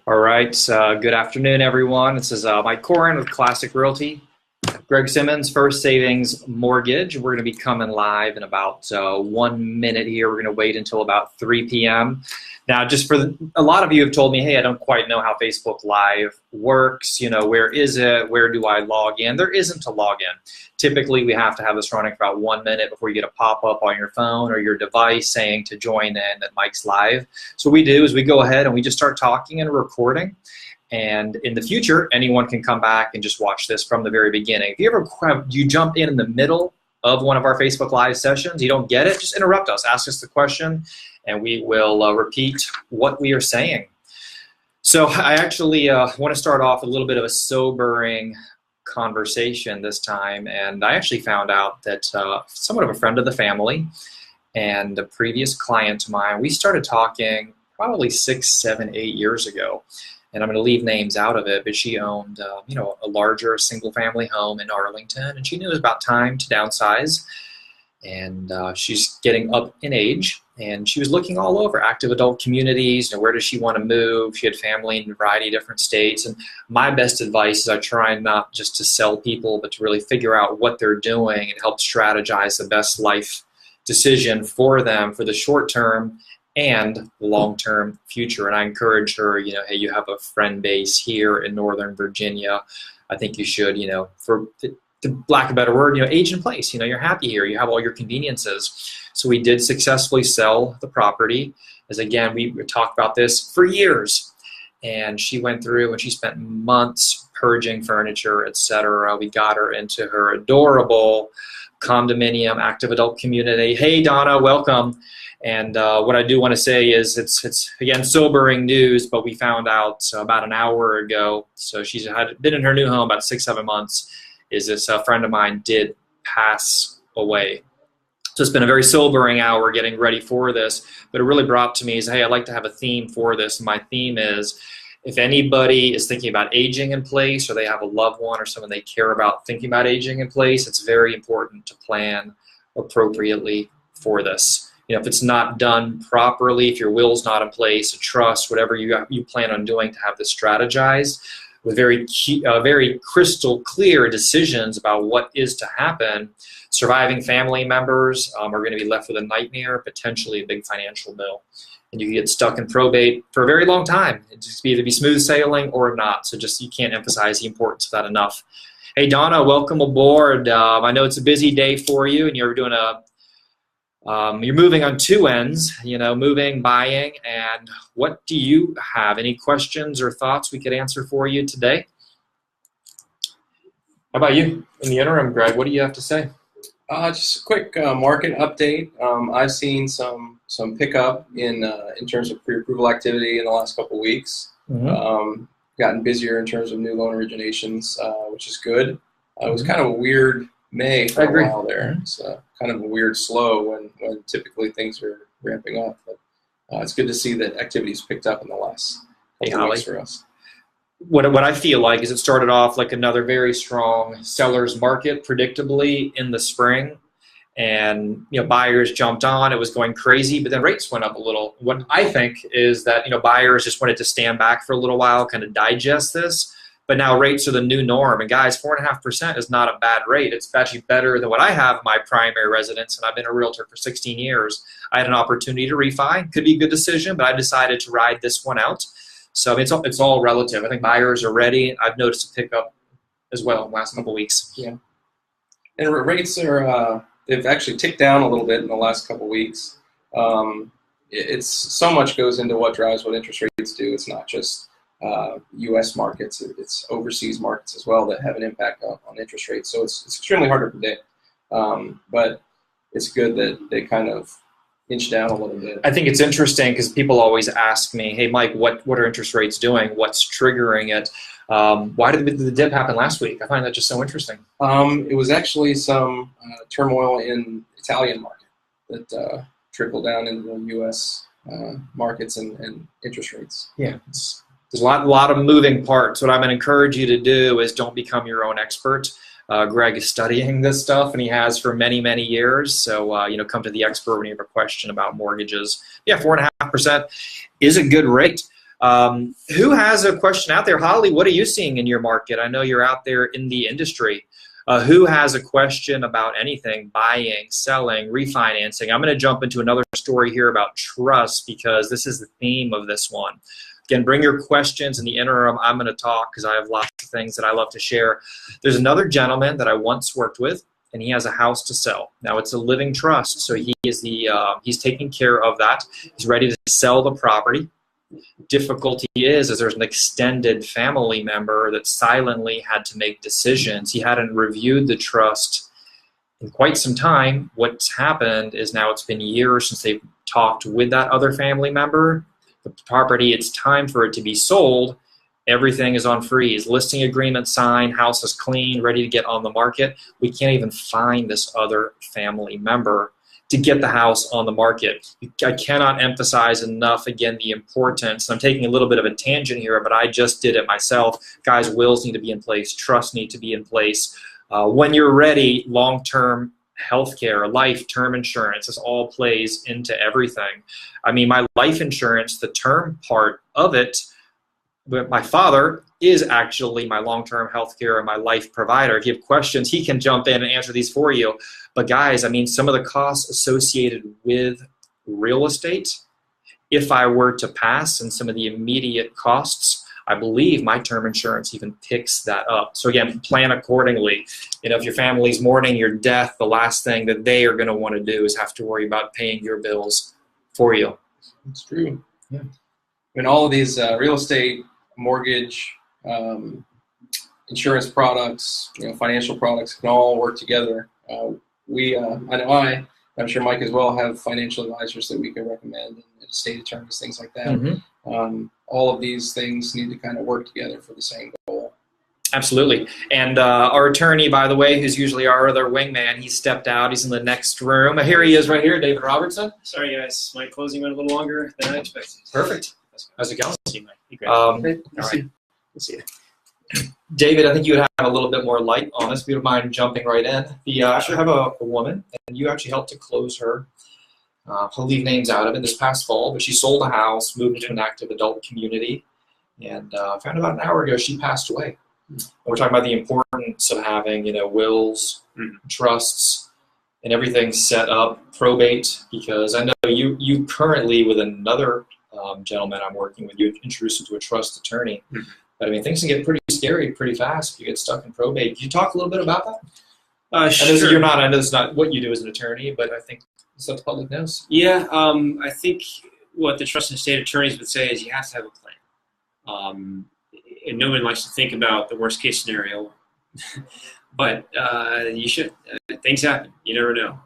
All right, good afternoon, everyone. This is Mike Korin with Classic Realty. Greg Simmons, First Savings Mortgage. We're going to be coming live in about 1 minute here. We're going to wait until about 3 p.m. Now, a lot of you have told me, hey, I don't quite know how Facebook Live works. You know, where is it? Where do I log in? There isn't a login. Typically, we have to have this running for about 1 minute before you get a pop-up on your phone or your device saying to join in that Mike's live. So what we do is we go ahead and we just start talking and recording. And in the future, anyone can come back and just watch this from the very beginning. If you jump in the middle of one of our Facebook Live sessions, you don't get it, just interrupt us, ask us the question, and we will repeat what we are saying. So I actually want to start off a little bit of a sobering conversation this time, and I actually found out that somewhat of a friend of the family and a previous client of mine, we started talking probably 6, 7, 8 years ago. And I'm going to leave names out of it, but she owned, a larger single-family home in Arlington, and she knew it was about time to downsize. And she's getting up in age, and she was looking all over active adult communities. Where does she want to move? She had family in a variety of different states. And my best advice is I try not just to sell people, but to really figure out what they're doing and help strategize the best life decision for them for the short term and the long-term future. And I encourage her, hey, you have a friend base here in Northern Virginia. I think you should, for lack of a better word, age in place. You're happy here. You have all your conveniences. So we did successfully sell the property. As again, we talked about this for years. And she went through and she spent months purging furniture, etc. We got her into her adorable condominium active adult community. Hey, Donna, welcome. And what I do want to say is it's again sobering news, but we found out about an hour ago, so she's had been in her new home about 6, 7 months, is this friend of mine did pass away. So it's been a very sobering hour getting ready for this, but it really brought to me is, hey, I'd like to have a theme for this. And my theme is, if anybody is thinking about aging in place or they have a loved one or someone they care about thinking about aging in place, it's very important to plan appropriately for this. If it's not done properly, if your will's not in place, a trust, whatever you plan on doing to have this strategized with very crystal clear decisions about what is to happen, surviving family members are going to be left with a nightmare, potentially a big financial bill. And you can get stuck in probate for a very long time. It just either be smooth sailing or not. So you can't emphasize the importance of that enough. Hey, Donna, welcome aboard. I know it's a busy day for you, and you're doing you're moving on two ends, moving, buying, and what do you have? Any questions or thoughts we could answer for you today? How about you? In the interim, Greg, what do you have to say? Just a quick market update. I've seen some pickup in terms of pre-approval activity in the last couple of weeks. Mm-hmm. Gotten busier in terms of new loan originations, which is good. It was kind of a weird May for a while there. It's kind of a weird slow when typically things are ramping up. But it's good to see that activity's picked up in the last couple of weeks for us. What I feel like is it started off like another very strong seller's market, predictably, in the spring. And buyers jumped on. It was going crazy, but then rates went up a little. What I think is that buyers just wanted to stand back for a little while, kind of digest this. But now rates are the new norm. And guys, 4.5% is not a bad rate. It's actually better than what I have in my primary residence, and I've been a realtor for 16 years. I had an opportunity to refi. Could be a good decision, but I decided to ride this one out. So it's all relative. I think buyers are ready. I've noticed a pickup as well in the last couple of weeks. Yeah. And rates are they've actually ticked down a little bit in the last couple of weeks. It's so much goes into what drives what interest rates do. It's not just U.S. markets, it's overseas markets as well that have an impact on interest rates. So it's extremely hard to predict, but it's good that they kind of inch down a little bit. I think it's interesting because people always ask me, hey, Mike, what are interest rates doing? What's triggering it? Why did the dip happen last week? I find that just so interesting. It was actually some turmoil in the Italian market that trickled down into the U.S. Markets and interest rates. Yeah. There's a lot of moving parts. What I'm going to encourage you to do is don't become your own expert. Greg is studying this stuff, and he has for many, many years. So, come to the expert when you have a question about mortgages. Yeah, 4.5% is a good rate. Who has a question out there? Holly, what are you seeing in your market? I know you're out there in the industry. Who has a question about anything, buying, selling, refinancing? I'm going to jump into another story here about trust because this is the theme of this one. Again, bring your questions. In the interim, I'm going to talk because I have lots of things that I love to share. There's another gentleman that I once worked with, and he has a house to sell. Now, it's a living trust, so he is he's taking care of that. He's ready to sell the property. Difficulty is there's an extended family member that silently had to make decisions. He hadn't reviewed the trust in quite some time. What's happened is now it's been years since they've talked with that other family member. The property, it's time for it to be sold. Everything is on freeze. Listing agreement signed, house is clean, ready to get on the market. We can't even find this other family member to get the house on the market. I cannot emphasize enough, again, the importance. I'm taking a little bit of a tangent here, but I just did it myself. Guys, wills need to be in place. Trusts need to be in place. When you're ready, long-term healthcare, life, term insurance, this all plays into everything. I mean, my life insurance, the term part of it, but my father is actually my long-term healthcare and my life provider. If you have questions, he can jump in and answer these for you. But guys, I mean, some of the costs associated with real estate, if I were to pass and some of the immediate costs, I believe my term insurance even picks that up. So again, plan accordingly. You know, if your family's mourning your death, the last thing that they are going to want to do is have to worry about paying your bills for you. It's true. Yeah. And all of these real estate, mortgage, insurance products, financial products can all work together. I'm sure Mike as well, have financial advisors that we can recommend, and estate attorneys, things like that. Mm-hmm. All of these things need to kind of work together for the same goal. Absolutely. And our attorney, by the way, who's usually our other wingman, he stepped out. He's in the next room. Here he is right here, David Robertson. Sorry, guys. My closing went a little longer than I expected. Perfect. How's it going? All right. Let's see. David, I think you would have a little bit more light on us. If you don't mind jumping right in. I have a woman, and you actually helped to close her. I'll leave names out of it this past fall, but she sold a house, moved into an active adult community, and found about an hour ago she passed away. And we're talking about the importance of having, wills, trusts, and everything set up, probate, because I know you currently, with another gentleman I'm working with, you introduced him to a trust attorney. Mm-hmm. But I mean, things can get pretty scary pretty fast if you get stuck in probate. Can you talk a little bit about that? Sure. I know it's not what you do as an attorney, but I think it's what the public knows. Yeah, I think what the trust and estate attorneys would say is you have to have a plan. And no one likes to think about the worst case scenario, but you should. Things happen. You never know.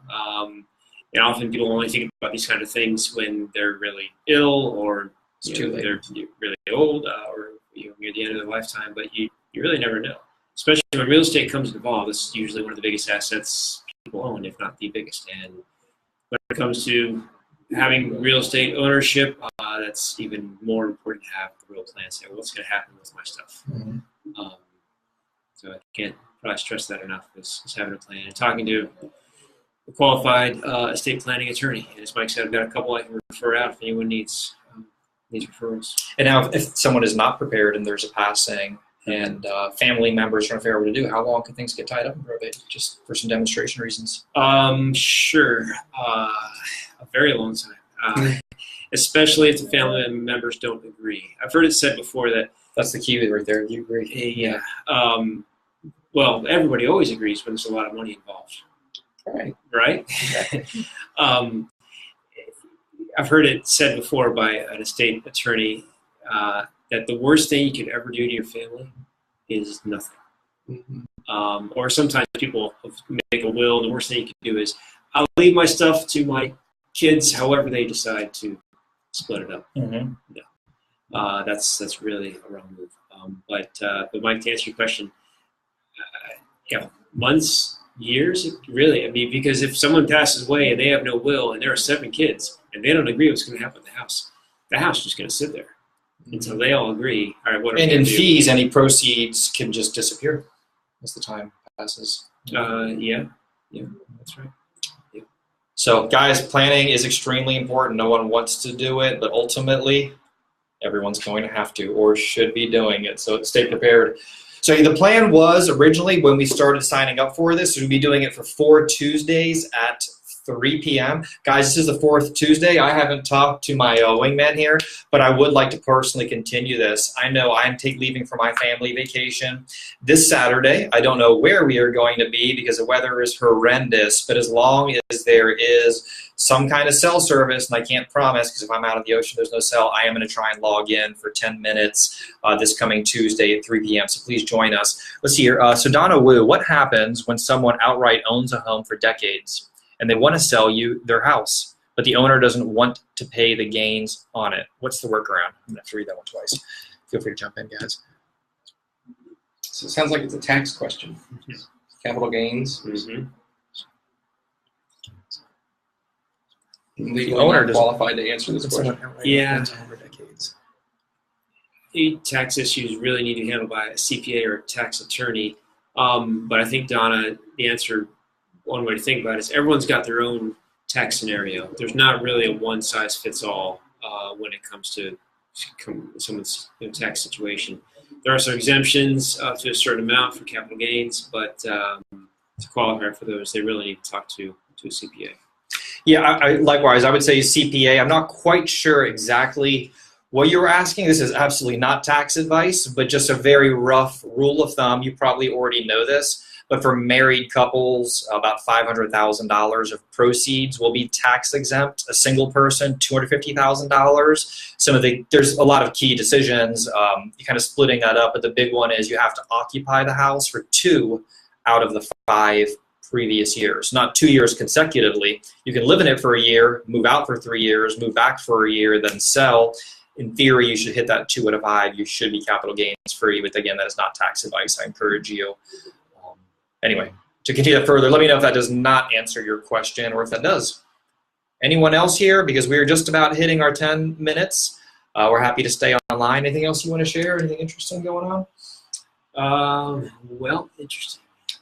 And often people only think about these kind of things when they're really ill or they're really old or near the end of their lifetime, but you really never know. Especially when real estate comes involved, this is usually one of the biggest assets people own, if not the biggest. And when it comes to having real estate ownership, that's even more important to have the real plan. Say, what's going to happen with my stuff? Mm-hmm. So I can't probably stress that enough, is having a plan. And talking to a qualified estate planning attorney. And as Mike said, I've got a couple I can refer out if anyone needs referrals. And now, if someone is not prepared and there's a passing and family members trying to figure out what to do, how long can things get tied up in probate, just for some demonstration reasons? Sure. A very long time, especially if the family members don't agree. I've heard it said before that that's the key right there. Do you agree? Yeah. Well, everybody always agrees when there's a lot of money involved. Right? I've heard it said before by an estate attorney that the worst thing you could ever do to your family is nothing. Mm-hmm. Or sometimes people make a will, and the worst thing you can do is, I'll leave my stuff to my kids however they decide to split it up. Mm-hmm. No. That's really a wrong move. But Mike, to answer your question, months, years, really. I mean, because if someone passes away and they have no will and there are 7 kids and they don't agree what's going to happen with the house is just going to sit there until they all agree. All right, what? And in fees, any proceeds can just disappear as the time passes. Yeah, that's right. Yeah. So, guys, planning is extremely important. No one wants to do it, but ultimately, Everyone's going to have to or should be doing it, so stay prepared. So the plan was originally when we started signing up for this, we'd be doing it for 4 Tuesdays at 3 p.m. Guys, this is the 4th Tuesday. I haven't talked to my wingman here, but I would like to personally continue this. I know I'm leaving for my family vacation this Saturday. I don't know where we are going to be because the weather is horrendous, but as long as there is some kind of cell service, and I can't promise because if I'm out of the ocean, there's no cell, I am going to try and log in for 10 minutes this coming Tuesday at 3 p.m. So please join us. Let's see here. So Donna Wu, what happens when someone outright owns a home for decades and they want to sell you their house, but the owner doesn't want to pay the gains on it? What's the workaround? I'm going to have to read that one twice. Feel free to jump in, guys. So it sounds like it's a tax question. Capital gains. Mm-hmm. Legally not qualified to answer this question. Yeah. Tax issues really need to be handled by a CPA or a tax attorney. But I think, Donna, the answer, one way to think about it is everyone's got their own tax scenario. There's not really a one-size-fits-all when it comes to someone's tax situation. There are some exemptions to a certain amount for capital gains, but to qualify for those, they really need to talk to a CPA. Yeah, likewise, I would say CPA. I'm not quite sure exactly what you were asking. This is absolutely not tax advice, but just a very rough rule of thumb. You probably already know this, but for married couples, about $500,000 of proceeds will be tax exempt. A single person, $250,000. There's a lot of key decisions. You kind of splitting that up, but the big one is you have to occupy the house for 2 out of the 5 previous years, not 2 years consecutively. You can live in it for a year, move out for 3 years, move back for a year, then sell. In theory, you should hit that 2 out of 5. You should be capital gains free, but again, that is not tax advice. I encourage you. Anyway, to continue that further, let me know if that does not answer your question or if that does. Anyone else here? Because we're just about hitting our 10 minutes. We're happy to stay online. Anything else you want to share? Anything interesting going on? Well, interesting.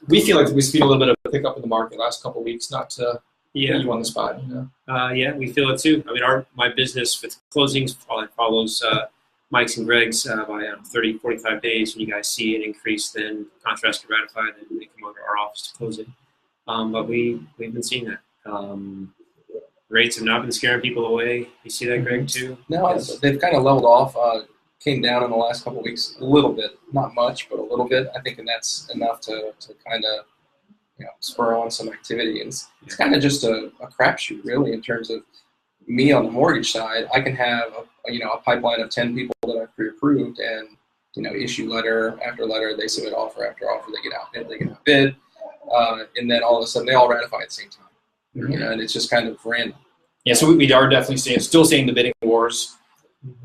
We feel like we've seen a little bit of a pickup in the market the last couple of weeks, not to put you on the spot. Yeah, we feel it too. I mean, my business with closings follows Mike's and Greg's by 30, 45 days. When you guys see an increase, then contracts get ratified, and they come over to our office to close it. But we've been seeing that. Rates have not been scaring people away. You see that, Greg, too? No, they've kind of leveled off. Came down in the last couple of weeks a little bit, not much, but a little bit. I think, and that's enough to kind of spur on some activity. And it's kind of just a crapshoot, really, in terms of me on the mortgage side. I can have a pipeline of 10 people that I've pre-approved, and issue letter after letter, they submit offer after offer, they get outbid, and then all of a sudden they all ratify at the same time. Mm-hmm. And it's just kind of random. Yeah, so we are definitely still seeing the bidding wars.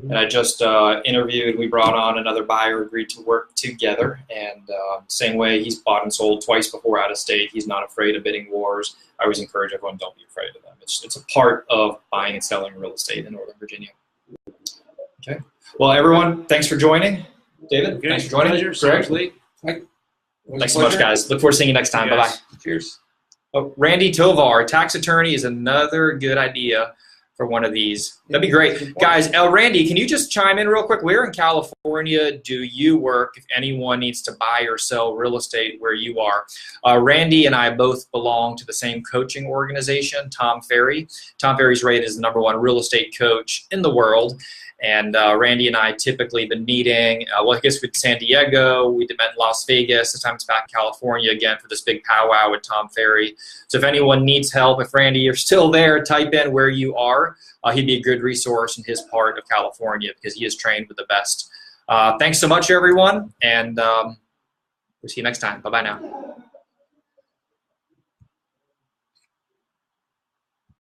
And I just interviewed, we brought on another buyer, agreed to work together. And same way, he's bought and sold twice before out of state. He's not afraid of bidding wars. I always encourage everyone, don't be afraid of them. It's a part of buying and selling real estate in Northern Virginia. Okay. Well, everyone, thanks for joining. David, thanks for joining. Pleasure. Thanks so much, guys. Look forward to seeing you next time. Bye-bye. Cheers. Oh, Randy Tovar, tax attorney, is another good idea for one of these. That'd be great. Guys, Randy, can you just chime in real quick? Where in California do you work if anyone needs to buy or sell real estate where you are? Randy and I both belong to the same coaching organization, Tom Ferry. Tom Ferry's rated as the #1 real estate coach in the world. And Randy and I typically been meeting, I guess with San Diego, we met in Las Vegas, sometimes back in California again for this big powwow with Tom Ferry. So if anyone needs help, if Randy, you're still there, type in where you are. He'd be a good resource in his part of California because he is trained with the best. Thanks so much, everyone, and we'll see you next time. Bye-bye now.